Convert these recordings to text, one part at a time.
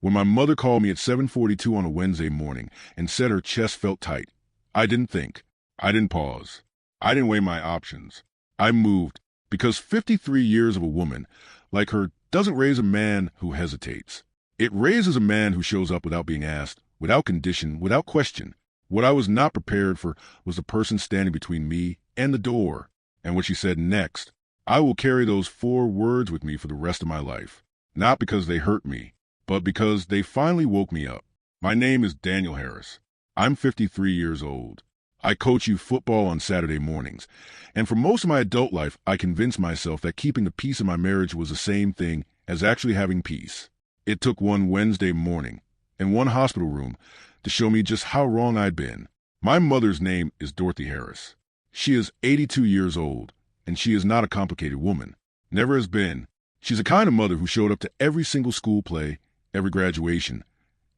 When my mother called me at 7:42 on a Wednesday morning and said her chest felt tight, I didn't think. I didn't pause. I didn't weigh my options. I moved, because 53 years of a woman like her doesn't raise a man who hesitates. It raises a man who shows up without being asked, without condition, without question. What I was not prepared for was the person standing between me and the door. And what she said next, I will carry those 4 words with me for the rest of my life. Not because they hurt me, but because they finally woke me up. My name is Daniel Harris. I'm 53 years old. I coach youth football on Saturday mornings, and for most of my adult life, I convinced myself that keeping the peace in my marriage was the same thing as actually having peace. It took one Wednesday morning in one hospital room to show me just how wrong I'd been. My mother's name is Dorothy Harris. She is 82 years old, and she is not a complicated woman. Never has been. She's the kind of mother who showed up to every single school play, every graduation,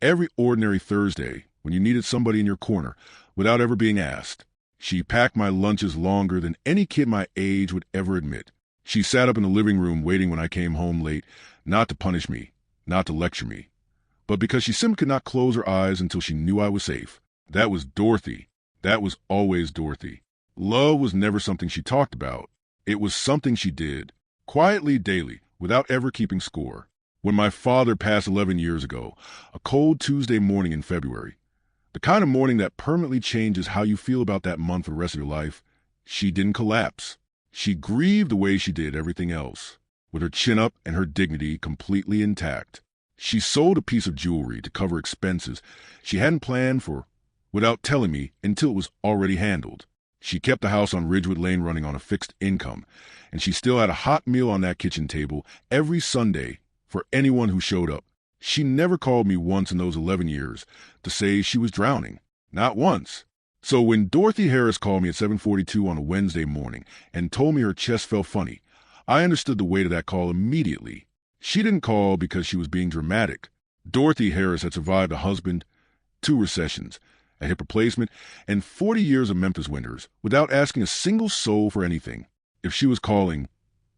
every ordinary Thursday when you needed somebody in your corner without ever being asked. She packed my lunches longer than any kid my age would ever admit. She sat up in the living room waiting when I came home late, not to punish me, not to lecture me, but because she simply could not close her eyes until she knew I was safe. That was Dorothy. That was always Dorothy. Love was never something she talked about. It was something she did, quietly, daily, without ever keeping score. When my father passed 11 years ago, a cold Tuesday morning in February, the kind of morning that permanently changes how you feel about that month for the rest of your life, she didn't collapse. She grieved the way she did everything else, with her chin up and her dignity completely intact. She sold a piece of jewelry to cover expenses she hadn't planned for without telling me until it was already handled. She kept the house on Ridgewood Lane running on a fixed income, and she still had a hot meal on that kitchen table every Sunday for anyone who showed up. She never called me once in those 11 years to say she was drowning. Not once. So when Dorothy Harris called me at 7:42 on a Wednesday morning and told me her chest felt funny, I understood the weight of that call immediately. She didn't call because she was being dramatic. Dorothy Harris had survived a husband, 2 recessions, a hip replacement, and 40 years of Memphis winters without asking a single soul for anything. If she was calling,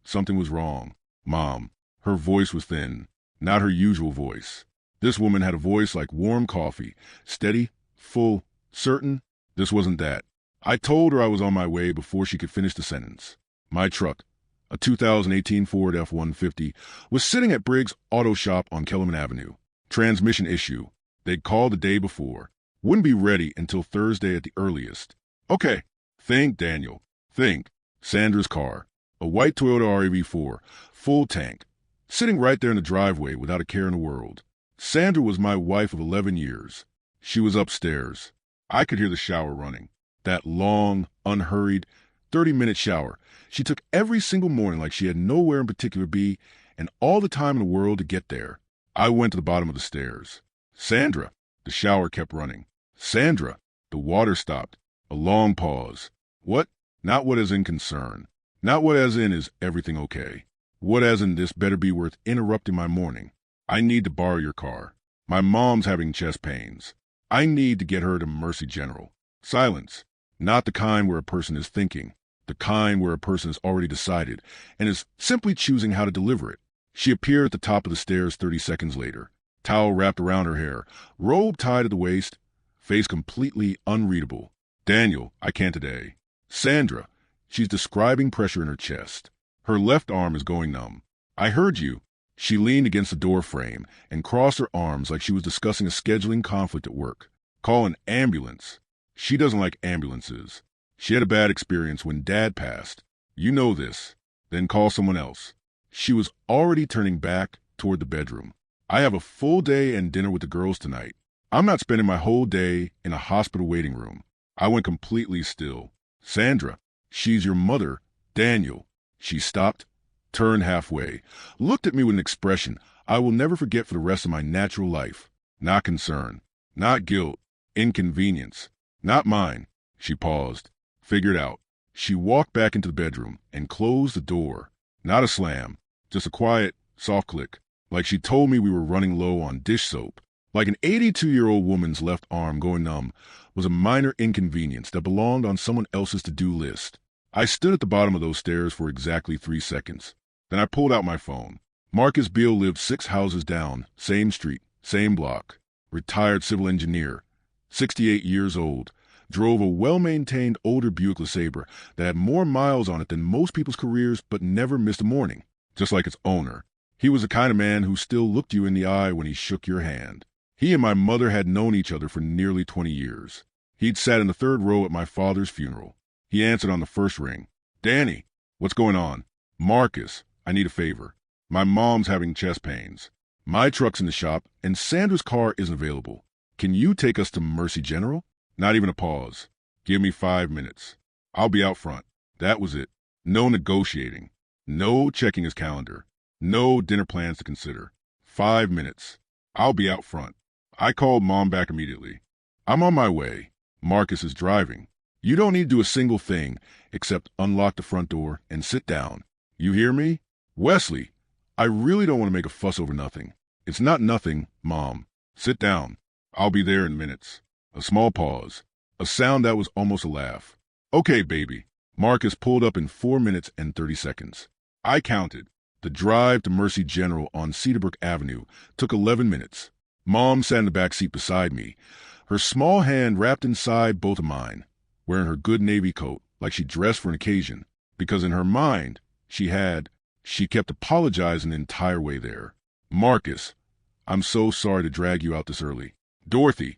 something was wrong. Mom. Her voice was thin, not her usual voice. This woman had a voice like warm coffee, steady, full, certain. This wasn't that. I told her I was on my way before she could finish the sentence. My truck, a 2018 Ford F-150, was sitting at Briggs Auto Shop on Kellerman Avenue. Transmission issue. They'd called the day before. Wouldn't be ready until Thursday at the earliest. Okay. Think, Daniel. Think. Sandra's car. A white Toyota RAV4, full tank, sitting right there in the driveway without a care in the world. Sandra was my wife of 11 years. She was upstairs. I could hear the shower running. That long, unhurried, 30-minute shower she took every single morning like she had nowhere in particular to be and all the time in the world to get there. I went to the bottom of the stairs. Sandra. The shower kept running. Sandra. The water stopped. A long pause. What? Not what as in concern. Not what as in is everything okay. What as in this better be worth interrupting my morning. I need to borrow your car. My mom's having chest pains. I need to get her to Mercy General. Silence. Not the kind where a person is thinking. The kind where a person has already decided and is simply choosing how to deliver it. She appeared at the top of the stairs 30 seconds later. Towel wrapped around her hair. Robe tied at the waist. Face completely unreadable. Daniel, I can't today. Sandra. She's describing pressure in her chest. Her left arm is going numb. I heard you. She leaned against the door frame and crossed her arms like she was discussing a scheduling conflict at work. Call an ambulance. She doesn't like ambulances. She had a bad experience when Dad passed. You know this. Then call someone else. She was already turning back toward the bedroom. I have a full day and dinner with the girls tonight. I'm not spending my whole day in a hospital waiting room. I went completely still. Sandra. She's your mother. Daniel. She stopped, turned halfway, looked at me with an expression I will never forget for the rest of my natural life. Not concern, not guilt, inconvenience, not mine. She paused, figured out. She walked back into the bedroom and closed the door. Not a slam, just a quiet, soft click, like she told me we were running low on dish soap. Like an 82-year-old woman's left arm going numb was a minor inconvenience that belonged on someone else's to-do list. I stood at the bottom of those stairs for exactly 3 seconds. Then I pulled out my phone. Marcus Beale lived 6 houses down, same street, Same block. Retired civil engineer. 68 years old. Drove a well-maintained older Buick LeSabre that had more miles on it than most people's careers but never missed a morning, just like its owner. He was the kind of man who still looked you in the eye when he shook your hand. He and my mother had known each other for nearly 20 years. He'd sat in the third row at my father's funeral. He answered on the first ring. "Danny, what's going on?" "Marcus, I need a favor. My mom's having chest pains. My truck's in the shop, and Sandra's car isn't available. Can you take us to Mercy General?" Not even a pause. "Give me 5 minutes. I'll be out front." That was it. No negotiating. No checking his calendar. No dinner plans to consider. 5 minutes. I'll be out front. I called Mom back immediately. "I'm on my way. Marcus is driving. You don't need to do a single thing except unlock the front door and sit down. You hear me? Wesley, I really don't want to make a fuss over nothing." "It's not nothing, Mom. Sit down. I'll be there in minutes." A small pause. A sound that was almost a laugh. "Okay, baby." Marcus pulled up in 4 minutes and 30 seconds. I counted. The drive to Mercy General on Cedarbrook Avenue took 11 minutes. Mom sat in the back seat beside me, her small hand wrapped inside both of mine, wearing her good navy coat like she dressed for an occasion, because in her mind, she kept apologizing the entire way there. "Marcus, I'm so sorry to drag you out this early." "Dorothy,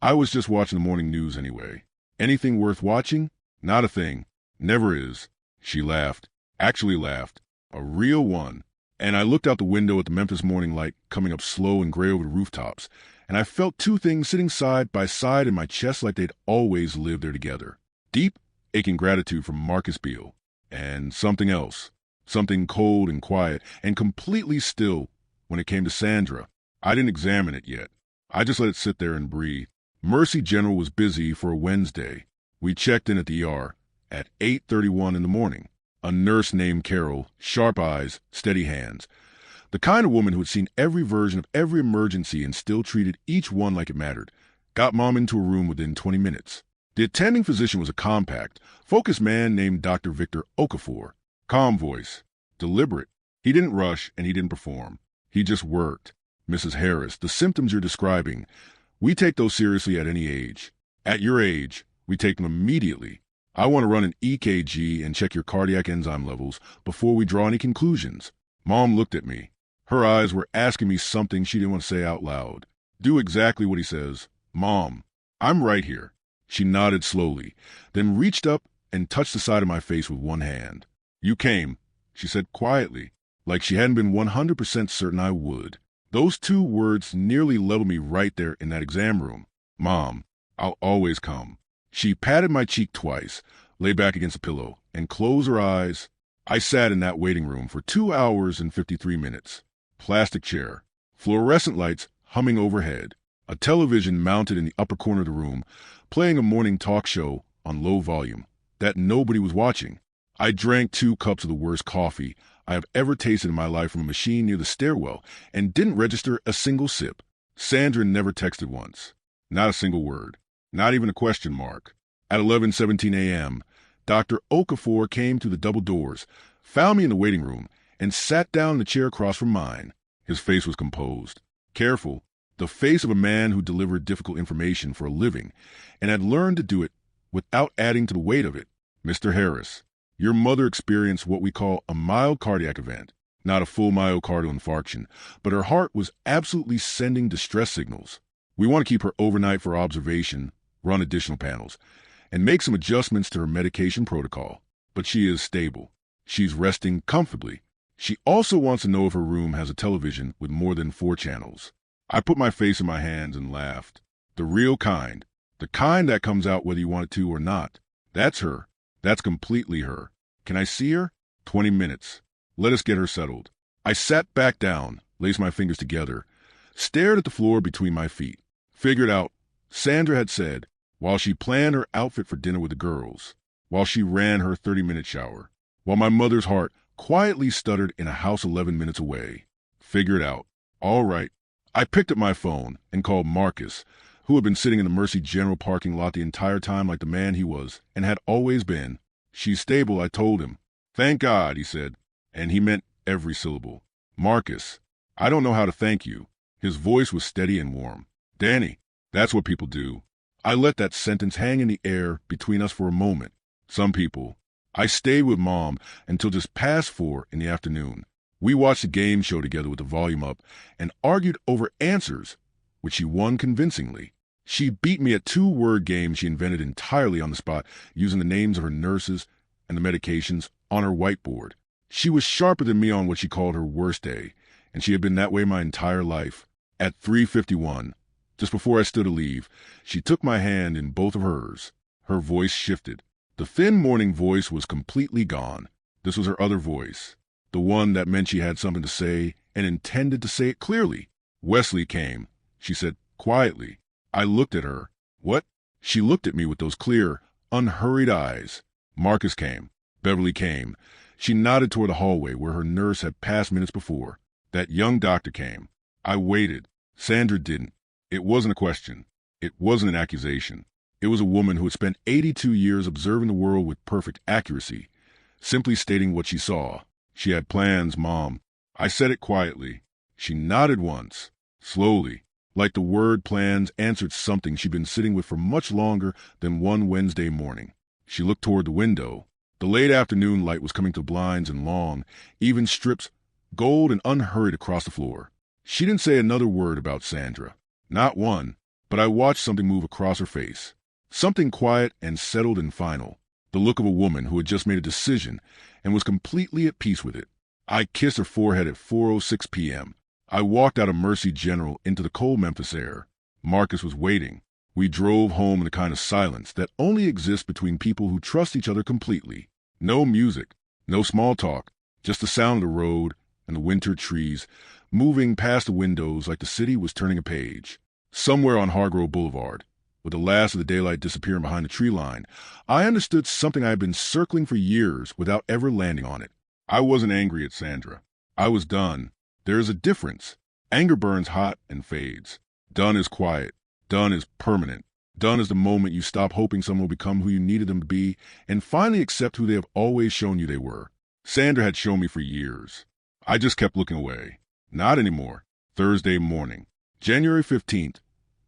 I was just watching the morning news anyway." "Anything worth watching?" "Not a thing. Never is." She laughed. Actually laughed. A real one. And I looked out the window at the Memphis morning light coming up slow and gray over the rooftops, and I felt two things sitting side by side in my chest like they'd always lived there together. Deep, aching gratitude for Marcus Beale. And something else. Something cold and quiet and completely still when it came to Sandra. I didn't examine it yet. I just let it sit there and breathe. Mercy General was busy for a Wednesday. We checked in at the ER at 8:31 in the morning. A nurse named Carol, sharp eyes, steady hands. The kind of woman who had seen every version of every emergency and still treated each one like it mattered, got Mom into a room within 20 minutes. The attending physician was a compact, focused man named Dr. Victor Okafor. Calm voice. Deliberate. He didn't rush and he didn't perform. He just worked. "Mrs. Harris, the symptoms you're describing, we take those seriously at any age. At your age, we take them immediately. I want to run an EKG and check your cardiac enzyme levels before we draw any conclusions." Mom looked at me. Her eyes were asking me something she didn't want to say out loud. "Do exactly what he says." "Mom, I'm right here." She nodded slowly, then reached up and touched the side of my face with one hand. "You came," she said quietly, like she hadn't been 100% certain I would. Those two words nearly leveled me right there in that exam room. "Mom, I'll always come." She patted my cheek twice, lay back against a pillow, and closed her eyes. I sat in that waiting room for 2 hours and 53 minutes. Plastic chair, fluorescent lights humming overhead, a television mounted in the upper corner of the room, playing a morning talk show on low volume that nobody was watching. I drank 2 cups of the worst coffee I have ever tasted in my life from a machine near the stairwell and didn't register a single sip. Sandra never texted once. Not a single word. Not even a question mark. At 11:17 a.m., Dr. Okafor came through the double doors, found me in the waiting room, and sat down in the chair across from mine. His face was composed. Careful. The face of a man who delivered difficult information for a living and had learned to do it without adding to the weight of it. "Mr. Harris, your mother experienced what we call a mild cardiac event. Not a full myocardial infarction, but her heart was absolutely sending distress signals. We want to keep her overnight for observation, run additional panels, and make some adjustments to her medication protocol. But she is stable. She's resting comfortably. She also wants to know if her room has a television with more than 4 channels." I put my face in my hands and laughed. "The real kind. The kind that comes out whether you want it to or not. That's her. That's completely her. Can I see her?" 20 minutes. Let us get her settled. I sat back down, laced my fingers together, stared at the floor between my feet. Figured out, Sandra had said, while she planned her outfit for dinner with the girls, while she ran her 30-minute shower, while my mother's heart quietly stuttered in a house 11 minutes away. Figured out. All right. I picked up my phone and called Marcus, who had been sitting in the Mercy General parking lot the entire time like the man he was and had always been. "She's stable," I told him. "Thank God," he said, and he meant every syllable. "Marcus, I don't know how to thank you. His voice was steady and warm. Danny, that's what people do. I let that sentence hang in the air between us for a moment. Some people. I stayed with Mom until just past 4 in the afternoon. We watched a game show together with the volume up and argued over answers, which she won convincingly. She beat me at 2-word games she invented entirely on the spot, using the names of her nurses and the medications on her whiteboard. She was sharper than me on what she called her worst day, and she had been that way my entire life. At 3:51, just before I stood to leave, she took my hand in both of hers. Her voice shifted. The thin morning voice was completely gone. This was her other voice, the one that meant she had something to say and intended to say it clearly. Wesley came, she said quietly. I looked at her. What? She looked at me with those clear, unhurried eyes. Marcus came. Beverly came. She nodded toward the hallway where her nurse had passed minutes before. That young doctor came. I waited. Sandra didn't. It wasn't a question. It wasn't an accusation. It was a woman who had spent 82 years observing the world with perfect accuracy, simply stating what she saw. She had plans, Mom. I said it quietly. She nodded once, slowly, like the word plans answered something she'd been sitting with for much longer than one Wednesday morning. She looked toward the window. The late afternoon light was coming through blinds and long, even strips, gold and unhurried across the floor. She didn't say another word about Sandra. Not one, but I watched something move across her face. Something quiet and settled and final. The look of a woman who had just made a decision and was completely at peace with it. I kissed her forehead at 4:06 p.m. I walked out of Mercy General into the cold Memphis air. Marcus was waiting. We drove home in the kind of silence that only exists between people who trust each other completely. No music, no small talk, just the sound of the road and the winter trees moving past the windows like the city was turning a page. Somewhere on Hargrove Boulevard, with the last of the daylight disappearing behind the tree line, I understood something I had been circling for years without ever landing on it. I wasn't angry at Sandra. I was done. There is a difference. Anger burns hot and fades. Done is quiet. Done is permanent. Done is the moment you stop hoping someone will become who you needed them to be and finally accept who they have always shown you they were. Sandra had shown me for years. I just kept looking away. Not anymore. Thursday morning, January 15th,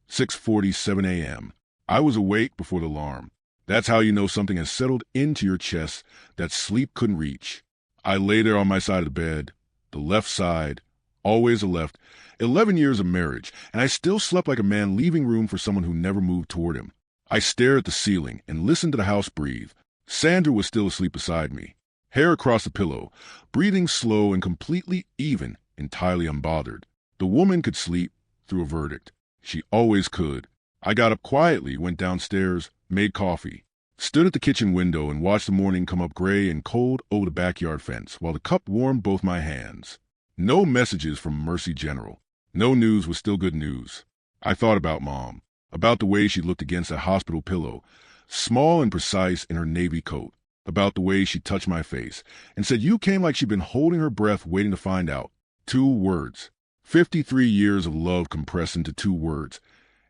6:47 a.m. I was awake before the alarm. That's how you know something has settled into your chest that sleep couldn't reach. I lay there on my side of the bed, the left side, always the left, 11 years of marriage, and I still slept like a man leaving room for someone who never moved toward him. I stared at the ceiling and listened to the house breathe. Sandra was still asleep beside me, hair across the pillow, breathing slow and completely even, entirely unbothered. The woman could sleep through a verdict. She always could. I got up quietly, went downstairs, made coffee, stood at the kitchen window and watched the morning come up gray and cold over the backyard fence while the cup warmed both my hands. No messages from Mercy General. No news was still good news. I thought about Mom, about the way she looked against that hospital pillow, small and precise in her navy coat, about the way she touched my face and said you came like she'd been holding her breath waiting to find out. 2 words. 53 years of love compressed into 2 words,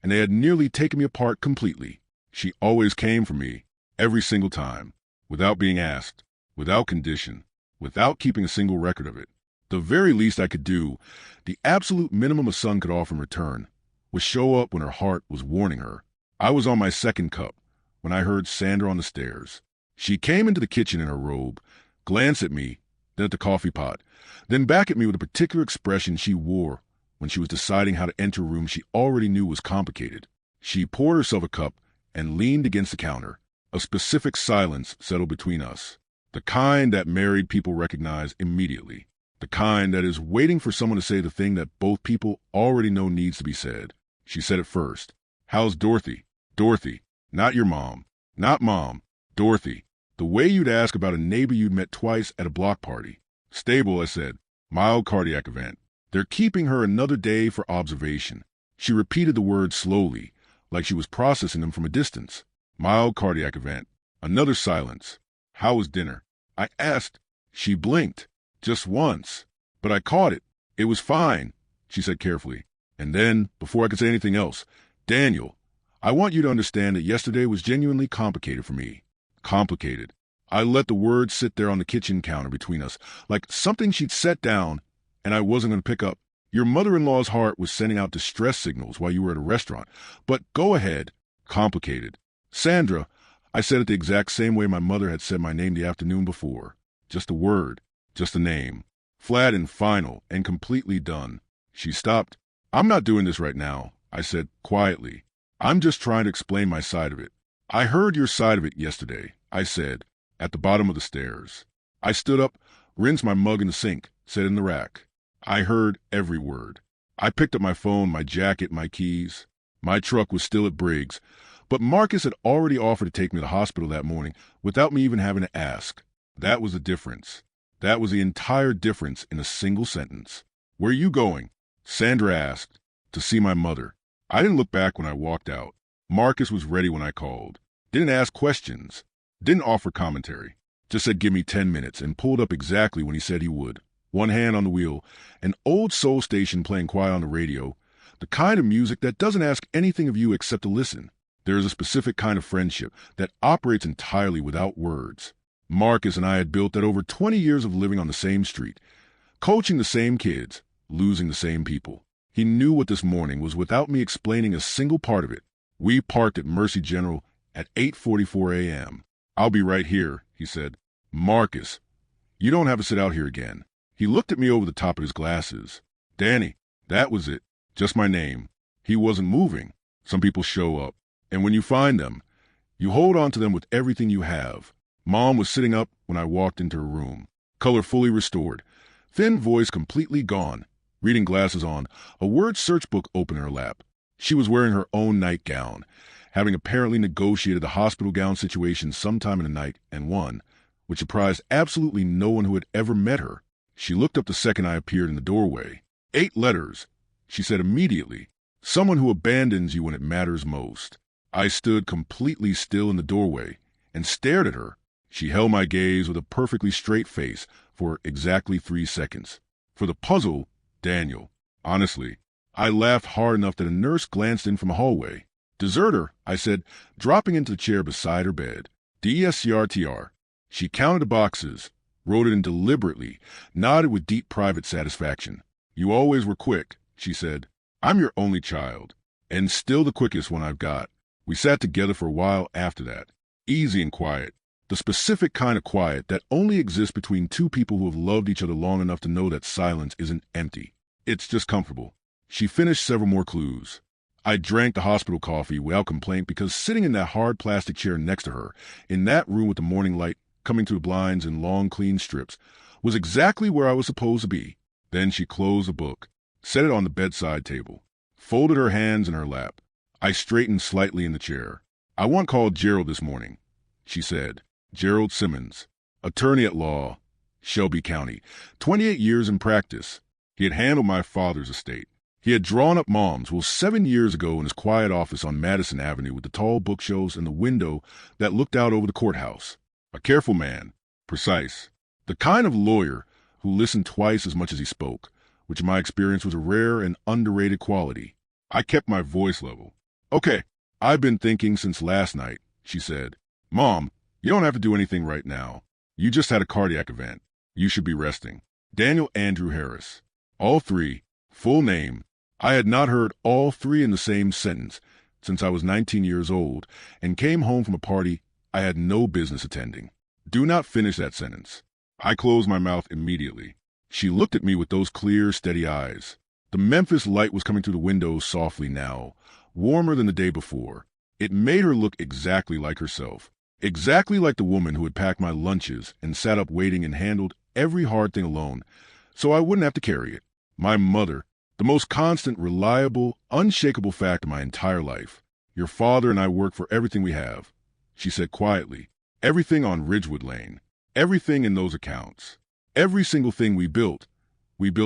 and they had nearly taken me apart completely. She always came for me, every single time, without being asked, without condition, without keeping a single record of it. The very least I could do, the absolute minimum a son could offer in return, was show up when her heart was warning her. I was on my second cup when I heard Sandra on the stairs. She came into the kitchen in her robe, glanced at me, then at the coffee pot, then back at me with a particular expression she wore when she was deciding how to enter a room she already knew was complicated. She poured herself a cup and leaned against the counter. A specific silence settled between us, the kind that married people recognize immediately. The kind that is waiting for someone to say the thing that both people already know needs to be said. She said it first. How's Dorothy? Dorothy. Not your mom. Not Mom. Dorothy. The way you'd ask about a neighbor you'd met twice at a block party. Stable, I said. Mild cardiac event. They're keeping her another day for observation. She repeated the words slowly, like she was processing them from a distance. Mild cardiac event. Another silence. How was dinner? I asked. She blinked. Just once. But I caught it. It was fine, she said carefully. And then, before I could say anything else, Daniel, I want you to understand that yesterday was genuinely complicated for me. Complicated. I let the words sit there on the kitchen counter between us, like something she'd set down and I wasn't going to pick up. Your mother-in-law's heart was sending out distress signals while you were at a restaurant. But go ahead. Complicated. Sandra, I said it the exact same way my mother had said my name the afternoon before. Just a word. Just a name. Flat and final and completely done. She stopped. I'm not doing this right now, I said quietly. I'm just trying to explain my side of it. I heard your side of it yesterday, I said, at the bottom of the stairs. I stood up, rinsed my mug in the sink, set it in the rack. I heard every word. I picked up my phone, my jacket, my keys. My truck was still at Briggs, but Marcus had already offered to take me to the hospital that morning without me even having to ask. That was the difference. That was the entire difference in a single sentence. Where are you going? Sandra asked. To see my mother. I didn't look back when I walked out. Marcus was ready when I called. Didn't ask questions. Didn't offer commentary. Just said give me 10 minutes and pulled up exactly when he said he would. One hand on the wheel, an old soul station playing quiet on the radio, the kind of music that doesn't ask anything of you except to listen. There is a specific kind of friendship that operates entirely without words. Marcus and I had built that over 20 years of living on the same street, coaching the same kids, losing the same people. He knew what this morning was without me explaining a single part of it. We parked at Mercy General at 8:44 a.m. I'll be right here, he said. Marcus, you don't have to sit out here again. He looked at me over the top of his glasses. Danny, that was it. Just my name. He wasn't moving. Some people show up, and when you find them, you hold on to them with everything you have. Mom was sitting up when I walked into her room, color fully restored, thin voice completely gone, reading glasses on, a word search book open in her lap. She was wearing her own nightgown, having apparently negotiated the hospital gown situation sometime in the night and won, which surprised absolutely no one who had ever met her. She looked up the second I appeared in the doorway. 8 letters, she said immediately. Someone who abandons you when it matters most. I stood completely still in the doorway and stared at her. She held my gaze with a perfectly straight face for exactly 3 seconds. For the puzzle, Daniel. Honestly, I laughed hard enough that a nurse glanced in from a hallway. Deserter, I said, dropping into the chair beside her bed. DSCRTR. She counted the boxes, wrote it in deliberately, nodded with deep private satisfaction. You always were quick, she said. I'm your only child, and still the quickest one I've got. We sat together for a while after that, easy and quiet, the specific kind of quiet that only exists between two people who have loved each other long enough to know that silence isn't empty. It's just comfortable. She finished several more clues. I drank the hospital coffee without complaint because sitting in that hard plastic chair next to her, in that room with the morning light coming through the blinds in long, clean strips, was exactly where I was supposed to be. Then she closed the book, set it on the bedside table, folded her hands in her lap. I straightened slightly in the chair. I want called Gerald this morning, she said. Gerald Simmons, attorney at law, Shelby County, 28 years in practice. He had handled my father's estate. He had drawn up Mom's will 7 years ago in his quiet office on Madison Avenue with the tall bookshelves and the window that looked out over the courthouse. A careful man, precise, the kind of lawyer who listened twice as much as he spoke, which in my experience was a rare and underrated quality. I kept my voice level. Okay, I've been thinking since last night, she said. Mom, you don't have to do anything right now. You just had a cardiac event. You should be resting. Daniel Andrew Harris. All 3, full name. I had not heard all 3 in the same sentence since I was 19 years old and came home from a party I had no business attending. Do not finish that sentence. I closed my mouth immediately. She looked at me with those clear, steady eyes. The Memphis light was coming through the windows softly now, warmer than the day before. It made her look exactly like herself. Exactly like the woman who had packed my lunches and sat up waiting and handled every hard thing alone, so I wouldn't have to carry it. My mother, the most constant, reliable, unshakable fact of my entire life. Your father and I work for everything we have, she said quietly. Everything on Ridgewood Lane. Everything in those accounts. Every single thing we built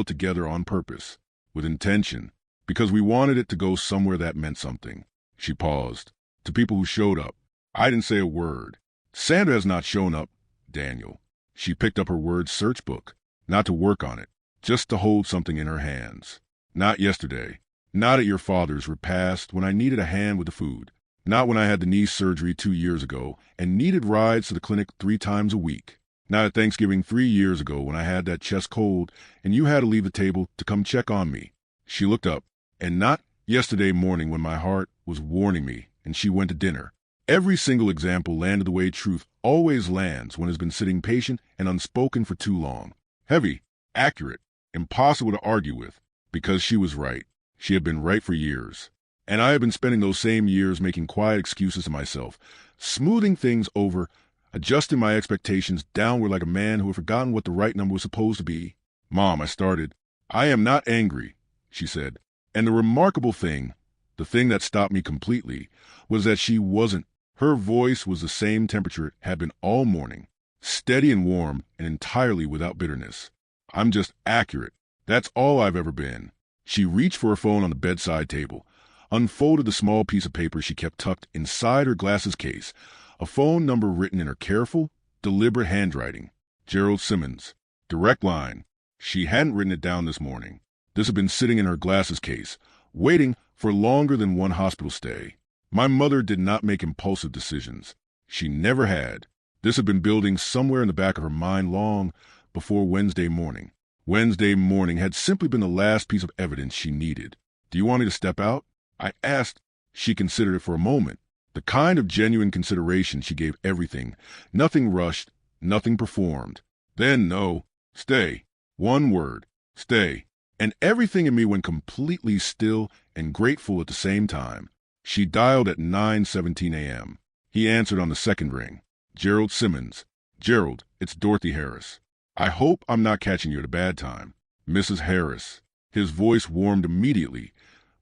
together on purpose, with intention, because we wanted it to go somewhere that meant something. She paused. To people who showed up. I didn't say a word. Sandra has not shown up, Daniel. She picked up her word search book, not to work on it, just to hold something in her hands. Not yesterday. Not at your father's repast when I needed a hand with the food. Not when I had the knee surgery 2 years ago and needed rides to the clinic 3 times a week. Not at Thanksgiving 3 years ago when I had that chest cold and you had to leave the table to come check on me. She looked up, and not yesterday morning when my heart was warning me and she went to dinner. Every single example landed the way truth always lands when it's been sitting patient and unspoken for too long. Heavy, accurate, impossible to argue with, because she was right. She had been right for years. And I had been spending those same years making quiet excuses to myself, smoothing things over, adjusting my expectations downward like a man who had forgotten what the right number was supposed to be. Mom, I started. I am not angry, she said. And the remarkable thing, the thing that stopped me completely, was that she wasn't. Her voice was the same temperature it had been all morning, steady and warm and entirely without bitterness. I'm just accurate. That's all I've ever been. She reached for her phone on the bedside table, unfolded the small piece of paper she kept tucked inside her glasses case, a phone number written in her careful, deliberate handwriting. Gerald Simmons. Direct line. She hadn't written it down this morning. This had been sitting in her glasses case, waiting for longer than one hospital stay. My mother did not make impulsive decisions. She never had. This had been building somewhere in the back of her mind long before Wednesday morning. Wednesday morning had simply been the last piece of evidence she needed. Do you want me to step out? I asked. She considered it for a moment. The kind of genuine consideration she gave everything. Nothing rushed, nothing performed. Then, no. Stay. One word. Stay. And everything in me went completely still and grateful at the same time. She dialed at 9:17 a.m. He answered on the second ring. Gerald Simmons. Gerald, it's Dorothy Harris. I hope I'm not catching you at a bad time. Mrs. Harris. His voice warmed immediately,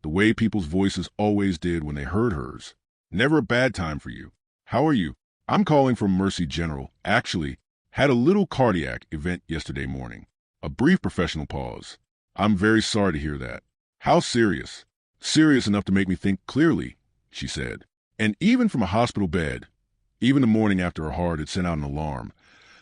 the way people's voices always did when they heard hers. Never a bad time for you. How are you? I'm calling from Mercy General. Actually, had a little cardiac event yesterday morning. A brief professional pause. I'm very sorry to hear that. How serious? Serious enough to make me think clearly, she said. And even from a hospital bed, even the morning after her heart had sent out an alarm,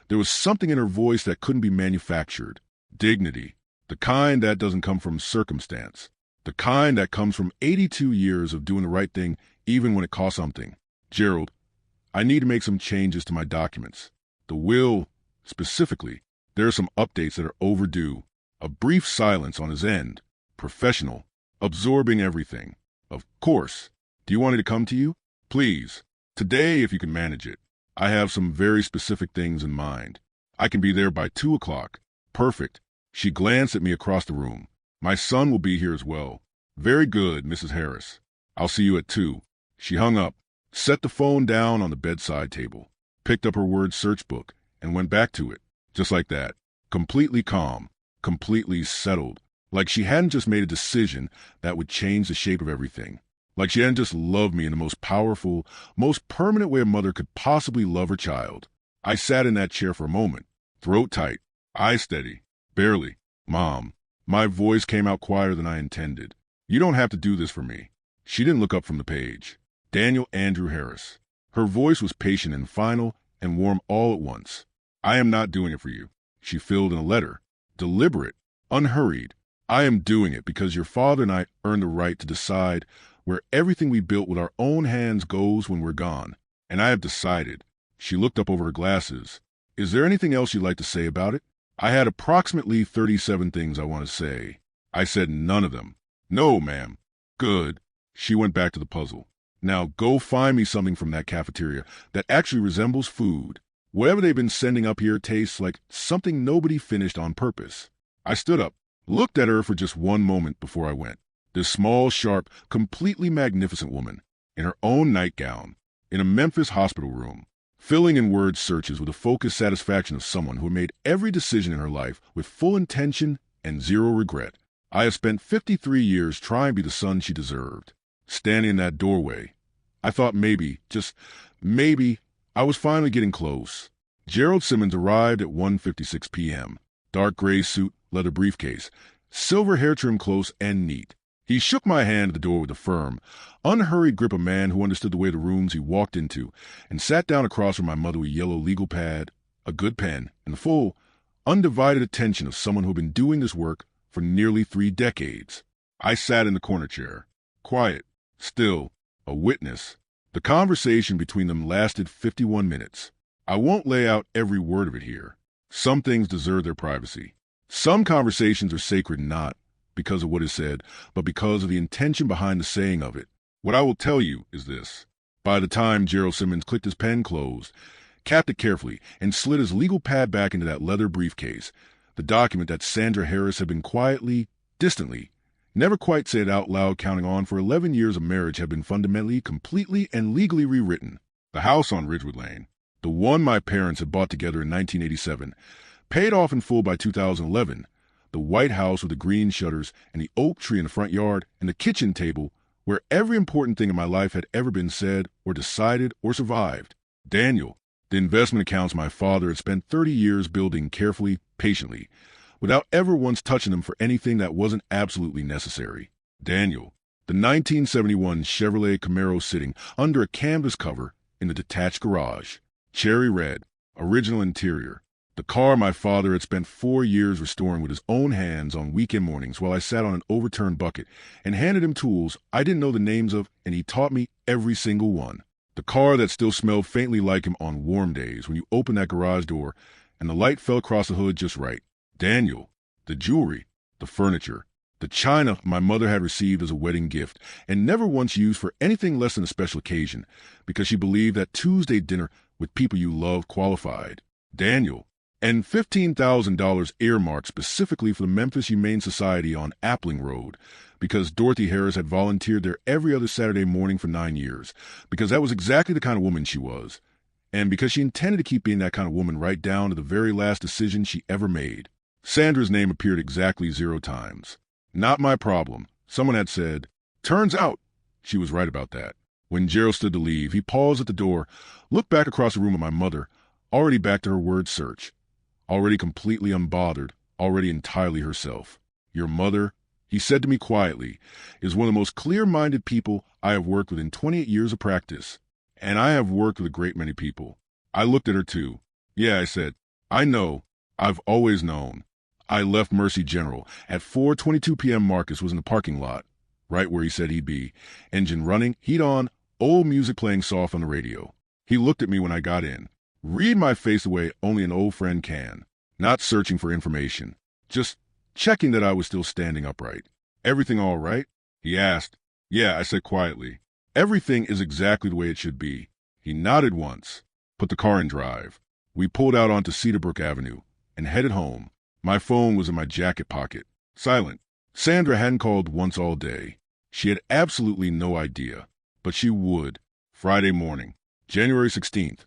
there was something in her voice that couldn't be manufactured. Dignity. The kind that doesn't come from circumstance. The kind that comes from 82 years of doing the right thing even when it costs something. Gerald, I need to make some changes to my documents. The will, specifically. There are some updates that are overdue. A brief silence on his end. Professional. Absorbing everything. Of course. Do you want me to come to you? Please. Today, if you can manage it. I have some very specific things in mind. I can be there by 2 o'clock. Perfect. She glanced at me across the room. My son will be here as well. Very good, Mrs. Harris. I'll see you at 2. She hung up, set the phone down on the bedside table, picked up her word search book, and went back to it. Just like that. Completely calm. Completely settled. Like she hadn't just made a decision that would change the shape of everything. Like she hadn't just loved me in the most powerful, most permanent way a mother could possibly love her child. I sat in that chair for a moment, throat tight, eyes steady, barely. Mom. My voice came out quieter than I intended. You don't have to do this for me. She didn't look up from the page. Daniel Andrew Harris. Her voice was patient and final and warm all at once. I am not doing it for you. She filled in a letter. Deliberate, unhurried. I am doing it because your father and I earned the right to decide where everything we built with our own hands goes when we're gone. And I have decided. She looked up over her glasses. Is there anything else you'd like to say about it? I had approximately 37 things I want to say. I said none of them. No, ma'am. Good. She went back to the puzzle. Now go find me something from that cafeteria that actually resembles food. Whatever they've been sending up here tastes like something nobody finished on purpose. I stood up, looked at her for just one moment before I went. This small, sharp, completely magnificent woman, in her own nightgown, in a Memphis hospital room, filling in word searches with the focused satisfaction of someone who had made every decision in her life with full intention and zero regret. I have spent 53 years trying to be the son she deserved. Standing in that doorway, I thought maybe, just maybe, I was finally getting close. Gerald Simmons arrived at 1:56 p.m. Dark gray suit, leather briefcase, silver hair trimmed close and neat. He shook my hand at the door with a firm, unhurried grip of a man who understood the way of the rooms he walked into, and sat down across from my mother with a yellow legal pad, a good pen, and the full, undivided attention of someone who had been doing this work for nearly 3 decades. I sat in the corner chair, quiet, still, a witness. The conversation between them lasted 51 minutes. I won't lay out every word of it here. Some things deserve their privacy. Some conversations are sacred, not because of what is said, but because of the intention behind the saying of it. What I will tell you is this. By the time Gerald Simmons clicked his pen closed, capped it carefully, and slid his legal pad back into that leather briefcase, the document that Sandra Harris had been quietly, distantly, never quite said out loud counting on for 11 years of marriage had been fundamentally, completely, and legally rewritten. The house on Ridgewood Lane, the one my parents had bought together in 1987, paid off in full by 2011, the white house with the green shutters and the oak tree in the front yard and the kitchen table where every important thing in my life had ever been said or decided or survived. Daniel, the investment accounts my father had spent 30 years building carefully, patiently, without ever once touching them for anything that wasn't absolutely necessary. Daniel, the 1971 Chevrolet Camaro sitting under a canvas cover in the detached garage. Cherry red, original interior. The car my father had spent 4 years restoring with his own hands on weekend mornings while I sat on an overturned bucket and handed him tools I didn't know the names of, and he taught me every single one. The car that still smelled faintly like him on warm days when you opened that garage door and the light fell across the hood just right. Daniel, the jewelry, the furniture, the china my mother had received as a wedding gift and never once used for anything less than a special occasion because she believed that Tuesday dinner with people you love qualified. Daniel, and $15,000 earmarked specifically for the Memphis Humane Society on Appling Road because Dorothy Harris had volunteered there every other Saturday morning for 9 years, because that was exactly the kind of woman she was, and because she intended to keep being that kind of woman right down to the very last decision she ever made. Sandra's name appeared exactly 0 times. Not my problem. Someone had said, "Turns out." She was right about that. When Gerald stood to leave, he paused at the door, looked back across the room at my mother, already back to her word search. Already completely unbothered, already entirely herself. Your mother, he said to me quietly, is one of the most clear-minded people I have worked with in 28 years of practice. And I have worked with a great many people. I looked at her too. Yeah, I said, I know. I've always known. I left Mercy General at 4:22 p.m. Marcus was in the parking lot, right where he said he'd be. Engine running, heat on, old music playing soft on the radio. He looked at me when I got in. Read my face the way only an old friend can. Not searching for information. Just checking that I was still standing upright. Everything all right? He asked. Yeah, I said quietly. Everything is exactly the way it should be. He nodded once. Put the car in drive. We pulled out onto Cedarbrook Avenue and headed home. My phone was in my jacket pocket. Silent. Sandra hadn't called once all day. She had absolutely no idea. But she would. Friday morning, January 16th.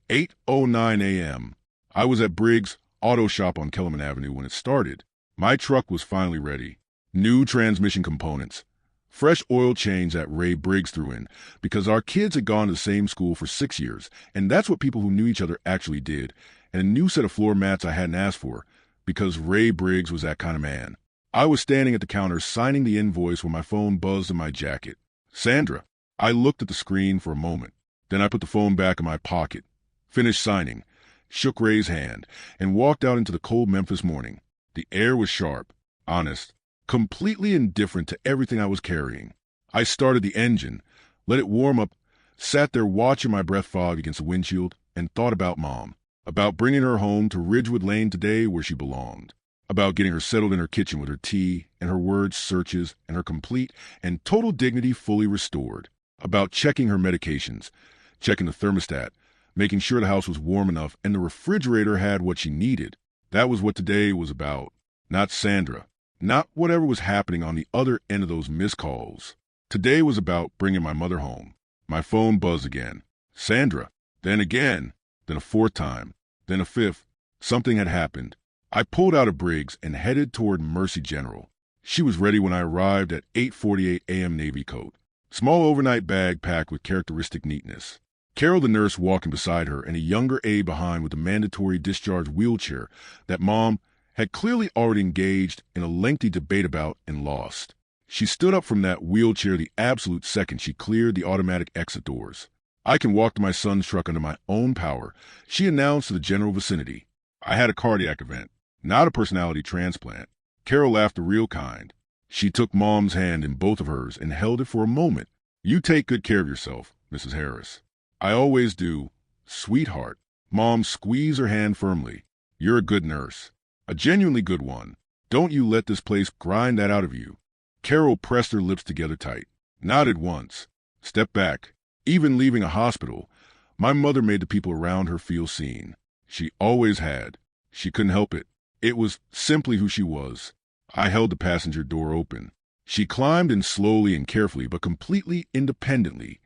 8:09 a.m. I was at Briggs' Auto Shop on Kellerman Avenue when it started. My truck was finally ready. New transmission components. Fresh oil change that Ray Briggs threw in because our kids had gone to the same school for 6 years, and that's what people who knew each other actually did. And a new set of floor mats I hadn't asked for because Ray Briggs was that kind of man. I was standing at the counter signing the invoice when my phone buzzed in my jacket. Sandra. I looked at the screen for a moment. Then I put the phone back in my pocket. Finished signing, shook Ray's hand, and walked out into the cold Memphis morning. The air was sharp, honest, completely indifferent to everything I was carrying. I started the engine, let it warm up, sat there watching my breath fog against the windshield, and thought about Mom, about bringing her home to Ridgewood Lane today where she belonged, about getting her settled in her kitchen with her tea and her word searches and her complete and total dignity fully restored, about checking her medications, checking the thermostat, making sure the house was warm enough and the refrigerator had what she needed. That was what today was about. Not Sandra. Not whatever was happening on the other end of those missed calls. Today was about bringing my mother home. My phone buzzed again. Sandra. Then again. Then a 4th time. Then a 5th. Something had happened. I pulled out of Briggs and headed toward Mercy General. She was ready when I arrived at 8:48 a.m. Navy coat. Small overnight bag packed with characteristic neatness. Carol the nurse walking beside her and a younger aide behind with a mandatory discharge wheelchair that Mom had clearly already engaged in a lengthy debate about and lost. She stood up from that wheelchair the absolute second she cleared the automatic exit doors. I can walk to my son's truck under my own power, she announced to the general vicinity. I had a cardiac event, not a personality transplant. Carol laughed the real kind. She took Mom's hand in both of hers and held it for a moment. You take good care of yourself, Mrs. Harris. I always do. Sweetheart. Mom squeezed her hand firmly. You're a good nurse. A genuinely good one. Don't you let this place grind that out of you. Carol pressed her lips together tight, nodded once, stepped back. Even leaving a hospital, my mother made the people around her feel seen. She always had. She couldn't help it. It was simply who she was. I held the passenger door open. She climbed in slowly and carefully, but completely independently,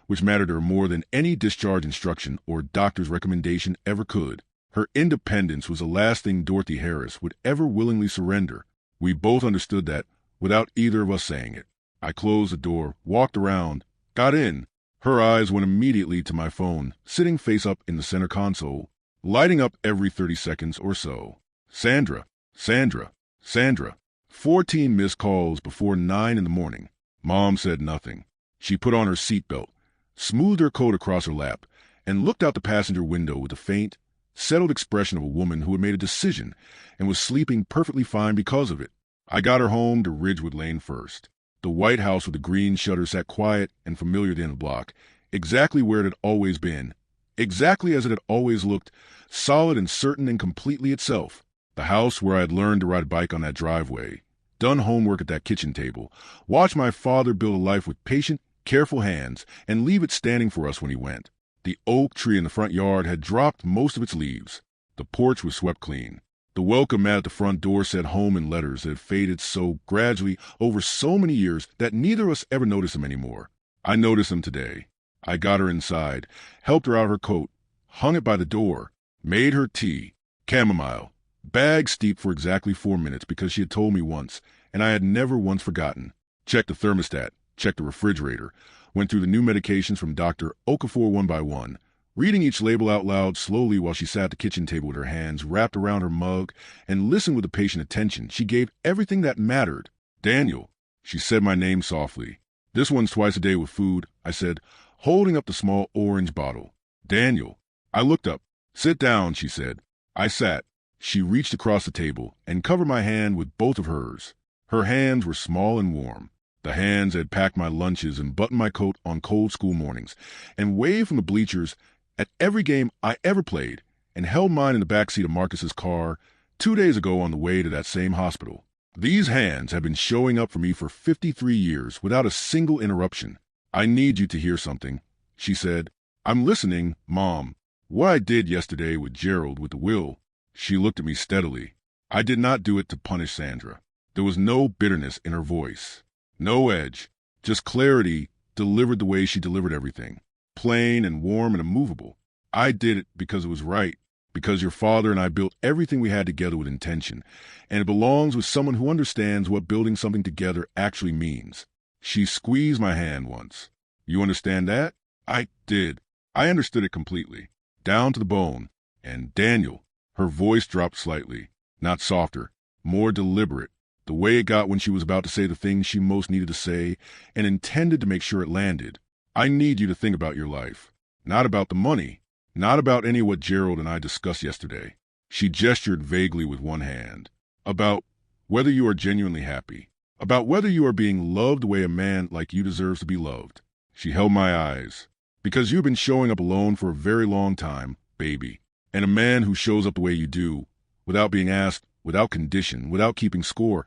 which mattered to her more than any discharge instruction or doctor's recommendation ever could. Her independence was the last thing Dorothy Harris would ever willingly surrender. We both understood that without either of us saying it. I closed the door, walked around, got in. Her eyes went immediately to my phone, sitting face up in the center console, lighting up every 30 seconds or so. Sandra, Sandra, Sandra. 14 missed calls before 9 in the morning. Mom said nothing. She put on her seatbelt, smoothed her coat across her lap, and looked out the passenger window with a faint, settled expression of a woman who had made a decision and was sleeping perfectly fine because of it. I got her home to Ridgewood Lane first. The white house with the green shutters sat quiet and familiar at the end of the block, exactly where it had always been, exactly as it had always looked, solid and certain and completely itself. The house where I had learned to ride a bike on that driveway, done homework at that kitchen table, watched my father build a life with patient, careful hands, and leave it standing for us when he went. The oak tree in the front yard had dropped most of its leaves. The porch was swept clean. The welcome mat at the front door said home in letters that had faded so gradually over so many years that neither of us ever noticed them anymore. I noticed them today. I got her inside, helped her out her coat, hung it by the door, made her tea, chamomile, bag steeped for exactly 4 minutes because she had told me once, and I had never once forgotten. Checked the thermostat, checked the refrigerator, went through the new medications from Dr. Okafor one by one, reading each label out loud slowly while she sat at the kitchen table with her hands wrapped around her mug and listened with a patient attention. She gave everything that mattered. Daniel, she said my name softly. This one's twice a day with food, I said, holding up the small orange bottle. Daniel. I looked up. Sit down, she said. I sat. She reached across the table and covered my hand with both of hers. Her hands were small and warm. The hands had packed my lunches and buttoned my coat on cold school mornings, and waved from the bleachers at every game I ever played, and held mine in the backseat of Marcus's car 2 days ago on the way to that same hospital. These hands have been showing up for me for 53 years without a single interruption. I need you to hear something, she said. I'm listening, Mom. What I did yesterday with Gerald with the will. She looked at me steadily. I did not do it to punish Sandra. There was no bitterness in her voice. No edge, just clarity delivered the way she delivered everything. Plain and warm and immovable. I did it because it was right, because your father and I built everything we had together with intention, and it belongs with someone who understands what building something together actually means. She squeezed my hand once. You understand that? I did. I understood it completely, down to the bone. And Daniel, her voice dropped slightly, not softer, more deliberate, the way it got when she was about to say the thing she most needed to say and intended to make sure it landed. I need you to think about your life, not about the money, not about any of what Gerald and I discussed yesterday. She gestured vaguely with one hand. About whether you are genuinely happy, about whether you are being loved the way a man like you deserves to be loved. She held my eyes. Because you've been showing up alone for a very long time, baby, and a man who shows up the way you do, without being asked, without condition, without keeping score,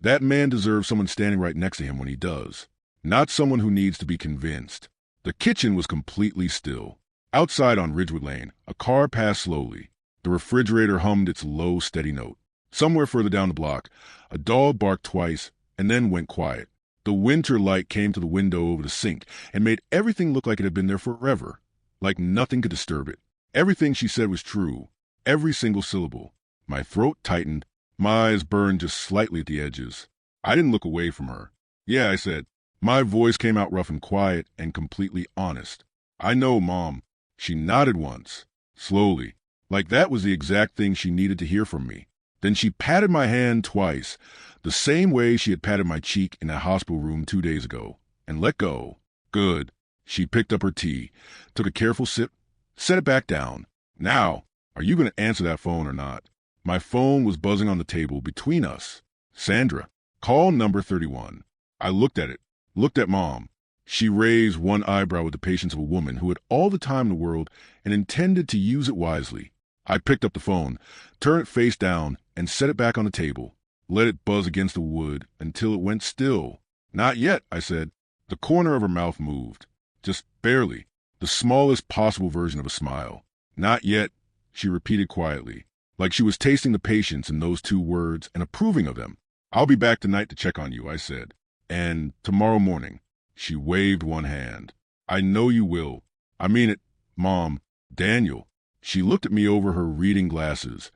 that man deserves someone standing right next to him when he does. Not someone who needs to be convinced. The kitchen was completely still. Outside on Ridgewood Lane, a car passed slowly. The refrigerator hummed its low, steady note. Somewhere further down the block, a dog barked twice and then went quiet. The winter light came to the window over the sink and made everything look like it had been there forever, like nothing could disturb it. Everything she said was true, every single syllable. My throat tightened, my eyes burned just slightly at the edges. I didn't look away from her. Yeah, I said. My voice came out rough and quiet and completely honest. I know, Mom. She nodded once, slowly, like that was the exact thing she needed to hear from me. Then she patted my hand twice, the same way she had patted my cheek in that hospital room 2 days ago, and let go. Good. She picked up her tea, took a careful sip, set it back down. Now, are you going to answer that phone or not? My phone was buzzing on the table between us. Sandra, call number 31. I looked at it, looked at Mom. She raised one eyebrow with the patience of a woman who had all the time in the world and intended to use it wisely. I picked up the phone, turned it face down, and set it back on the table. let it buzz against the wood until it went still. Not yet, I said. The corner of her mouth moved. Just barely. The smallest possible version of a smile. Not yet, she repeated quietly, like she was tasting the patience in those two words and approving of them. I'll be back tonight to check on you, I said. And tomorrow morning. She waved one hand. I know you will. I mean it, Mom. Daniel. She looked at me over her reading glasses,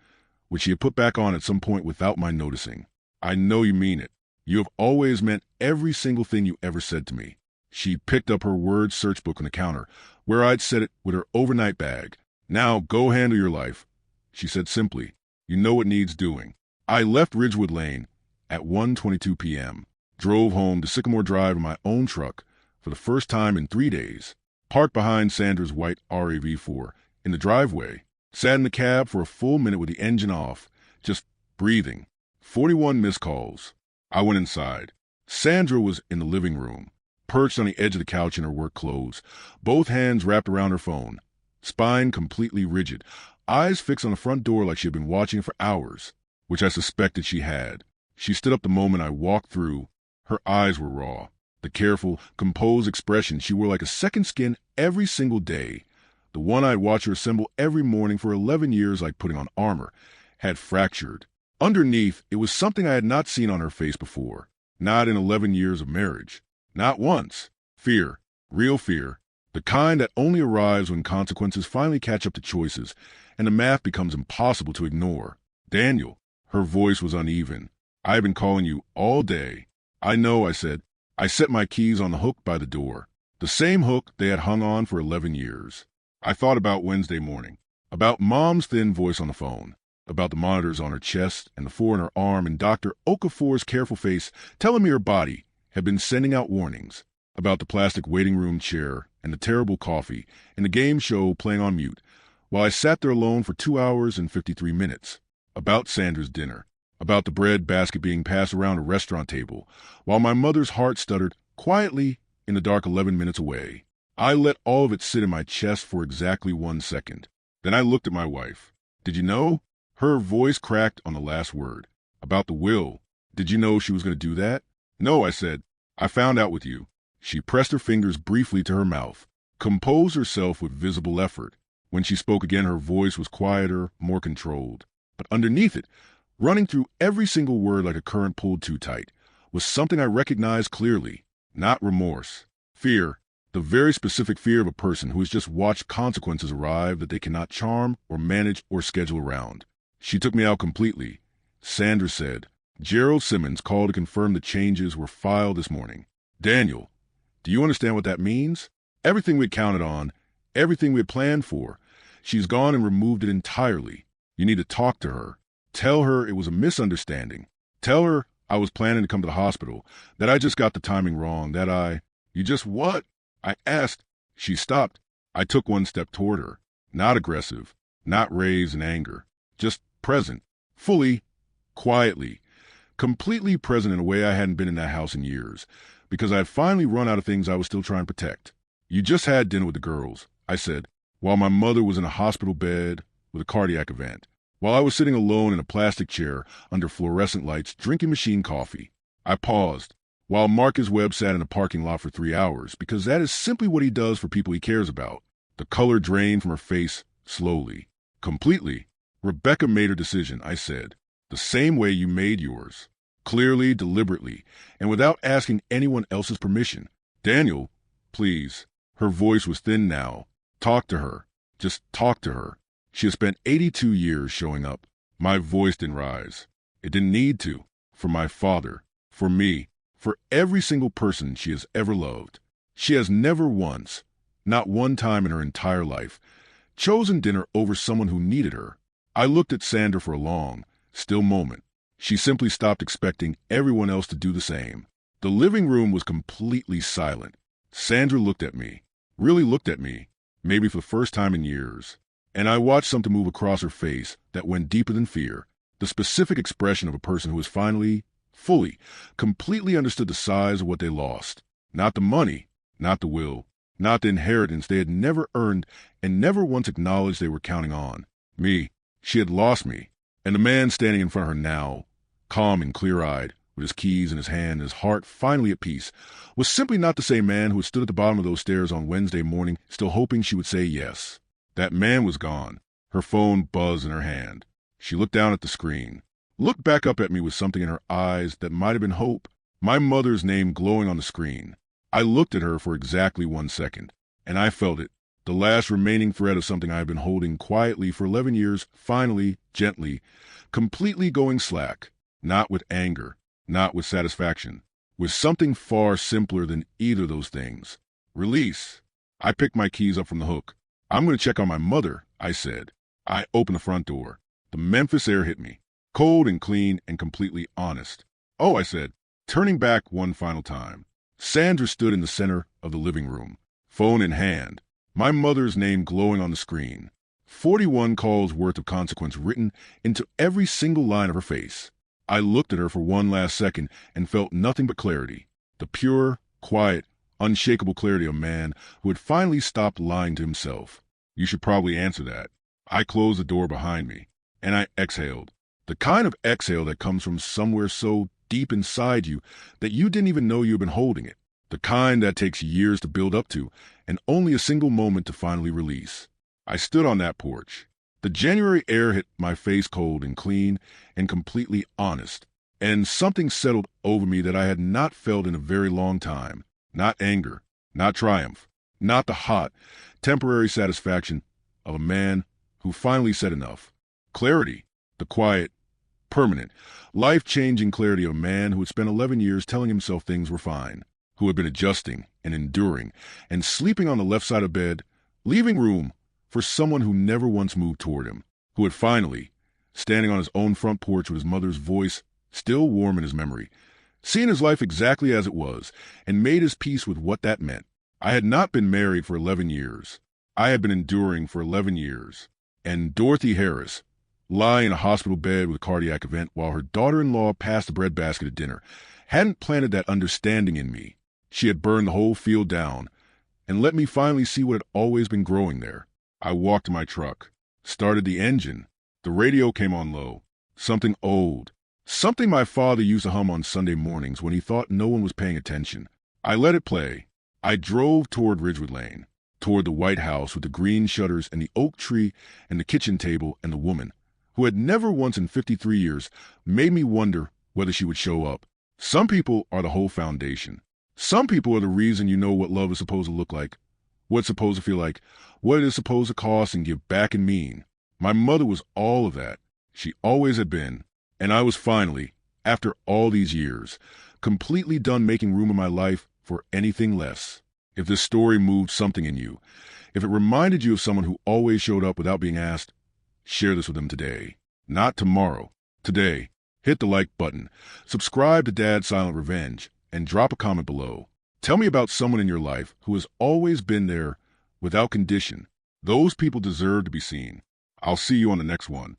which she had put back on at some point without my noticing. I know you mean it. You have always meant every single thing you ever said to me. She picked up her word search book on the counter, where I'd set it with her overnight bag. Now go handle your life, she said simply. You know what needs doing. I left Ridgewood Lane at 1:22 p.m., drove home to Sycamore Drive in my own truck for the first time in 3 days, parked behind Sandra's white RAV4 in the driveway, sat in the cab for a full minute with the engine off, just breathing. 41 missed calls. I went inside. Sandra was in the living room, perched on the edge of the couch in her work clothes, both hands wrapped around her phone, spine completely rigid, eyes fixed on the front door like she had been watching it for hours, which I suspected she had. She stood up the moment I walked through. Her eyes were raw. The careful, composed expression she wore like a second skin every single day, the one I'd watch her assemble every morning for 11 years like putting on armor, had fractured. Underneath, it was something I had not seen on her face before, not in 11 years of marriage. Not once. Fear. Real fear. The kind that only arrives when consequences finally catch up to choices, and the math becomes impossible to ignore. Daniel. Her voice was uneven. I have been calling you all day. I know, I said. I set my keys on the hook by the door. The same hook they had hung on for 11 years. I thought about Wednesday morning. About Mom's thin voice on the phone. About the monitors on her chest and the 4 in her arm and Dr. Okafor's careful face telling me her body had been sending out warnings. About the plastic waiting room chair and the terrible coffee and the game show playing on mute while I sat there alone for 2 hours and 53 minutes. About Sandra's dinner. About the bread basket being passed around a restaurant table while my mother's heart stuttered quietly in the dark 11 minutes away. I let all of it sit in my chest for exactly 1 second. Then I looked at my wife. Did you know? Her voice cracked on the last word. About the will. Did you know she was going to do that? No, I said. I found out with you. She pressed her fingers briefly to her mouth, composed herself with visible effort. When she spoke again, her voice was quieter, more controlled. But underneath it, running through every single word like a current pulled too tight, was something I recognized clearly. Not remorse. Fear. The very specific fear of a person who has just watched consequences arrive that they cannot charm or manage or schedule around. She took me out completely. Sandra said, Gerald Simmons called to confirm the changes were filed this morning. Daniel, do you understand what that means? Everything we had counted on, everything we had planned for, she's gone and removed it entirely. You need to talk to her. Tell her it was a misunderstanding. Tell her I was planning to come to the hospital, that I just got the timing wrong, You just what? I asked. She stopped. I took 1 step toward her. Not aggressive, not raised in anger, just present, fully, quietly, completely present in a way I hadn't been in that house in years, because I had finally run out of things I was still trying to protect. You just had dinner with the girls, I said, while my mother was in a hospital bed with a cardiac event, while I was sitting alone in a plastic chair under fluorescent lights drinking machine coffee. I paused, while Marcus Webb sat in a parking lot for 3 hours, because that is simply what he does for people he cares about. The color drained from her face slowly, completely. Rebecca made her decision, I said, the same way you made yours. Clearly, deliberately, and without asking anyone else's permission. Daniel, please. Her voice was thin now. Talk to her. Just talk to her. She has spent 82 years showing up. My voice didn't rise. It didn't need to. For my father. For me. For every single person she has ever loved. She has never once, not one time in her entire life, chosen dinner over someone who needed her. I looked at Sandra for a long, still moment. She simply stopped expecting everyone else to do the same. The living room was completely silent. Sandra looked at me, really looked at me, maybe for the first time in years. And I watched something move across her face that went deeper than fear, the specific expression of a person who has finally, fully, completely understood the size of what they lost. Not the money, not the will, not the inheritance they had never earned and never once acknowledged they were counting on. Me. She had lost me. And the man standing in front of her now, calm and clear-eyed, with his keys in his hand and his heart finally at peace, was simply not the same man who had stood at the bottom of those stairs on Wednesday morning, still hoping she would say yes. That man was gone. Her phone buzzed in her hand. She looked down at the screen, looked back up at me with something in her eyes that might have been hope. My mother's name glowing on the screen. I looked at her for exactly 1 second, and I felt it. The last remaining thread of something I had been holding quietly for 11 years, finally, gently, completely going slack. Not with anger, not with satisfaction, with something far simpler than either of those things. Release. I picked my keys up from the hook. I'm going to check on my mother, I said. I opened the front door. The Memphis air hit me, cold and clean and completely honest. Oh, I said, turning back one final time. Sandra stood in the center of the living room, phone in hand, my mother's name glowing on the screen. 41 calls worth of consequence written into every single line of her face. I looked at her for one last second and felt nothing but clarity. The pure, quiet, unshakable clarity of a man who had finally stopped lying to himself. You should probably answer that. I closed the door behind me, and I exhaled. The kind of exhale that comes from somewhere so deep inside you that you didn't even know you've been holding it. The kind that takes years to build up to, and only a single moment to finally release. I stood on that porch. The January air hit my face cold and clean and completely honest, and something settled over me that I had not felt in a very long time. Not anger, not triumph, not the hot, temporary satisfaction of a man who finally said enough. Clarity, the quiet, permanent, life-changing clarity of a man who had spent 11 years telling himself things were fine, who had been adjusting and enduring and sleeping on the left side of bed, leaving room for someone who never once moved toward him, who had finally, standing on his own front porch with his mother's voice still warm in his memory, seen his life exactly as it was and made his peace with what that meant. I had not been married for 11 years. I had been enduring for 11 years. And Dorothy Harris, lying in a hospital bed with a cardiac event while her daughter-in-law passed the breadbasket at dinner, hadn't planted that understanding in me. She had burned the whole field down and let me finally see what had always been growing there. I walked to my truck, started the engine. The radio came on low. Something old. Something my father used to hum on Sunday mornings when he thought no one was paying attention. I let it play. I drove toward Ridgewood Lane, toward the White House with the green shutters and the oak tree and the kitchen table and the woman, who had never once in 53 years made me wonder whether she would show up. Some people are the whole foundation. Some people are the reason you know what love is supposed to look like, what it's supposed to feel like, what it is supposed to cost and give back and mean. My mother was all of that. She always had been. And I was finally, after all these years, completely done making room in my life for anything less. If this story moved something in you, if it reminded you of someone who always showed up without being asked, share this with them today. Not tomorrow. Today. Hit the like button, subscribe to Dad's Silent Revenge, and drop a comment below. Tell me about someone in your life who has always been there without condition. Those people deserve to be seen. I'll see you on the next one.